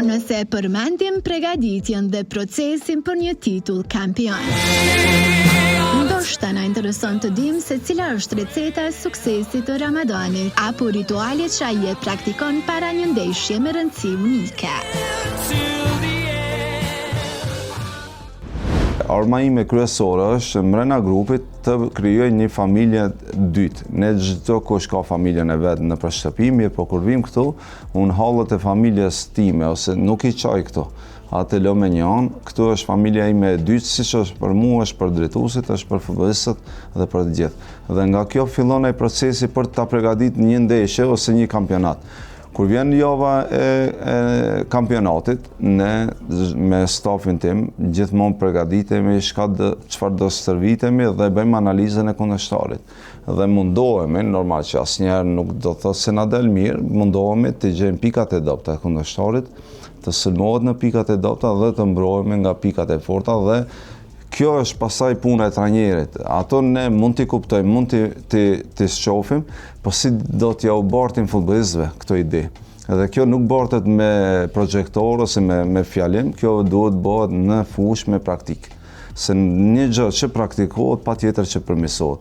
nëse përmendim përgatitjen dhe procesin për një titull kampion. Ndoshta na intereson të dim se cila është receta e suksesit të Ramadanit, apo ritualet që ai e praktikon para një ndeshje me rëndësi unike. Arma ime kryesore është mbrenda grupit të krijoj një familje dytë. Ne çdo kush ka familjen e vet në shtëpi, mirë po kur vim këtu, unë hallët e familjes time ose nuk i çaj këtu. Atë lë me një anë, këtu është familja ime e dytë, siç është për mua, është për drejtuesit, është për futbollistët dhe për të gjithë. Dhe nga kjo fillon ai procesi për ta përgatitur një ndeshje ose një kampionat. Kur vjen java e kampionatit, ne me stafin tim gjithmonë përgatitemi çfarë do stërvitemi dhe bëjmë analizën e kundërshtarit. Dhe mundohemi, normal që asnjëherë nuk do të thotë se na del mirë, mundohemi të gjejmë pikat e dobta të kundërshtarit, të sulmohet në pikat e dobta dhe të mbrohemi nga pikat e forta dhe kjo është pasaj puna e trajnerit. Ato ne mund t'i kuptojmë, mund t'i shohim, po si do t'ja u bartin futbollistëve këto ide. Edhe kjo nuk bartet me projektor ose me fjalim, kjo duhet bëhet në fushë me praktikë. Se një gjë që praktikohet, patjetër që përmirësohet.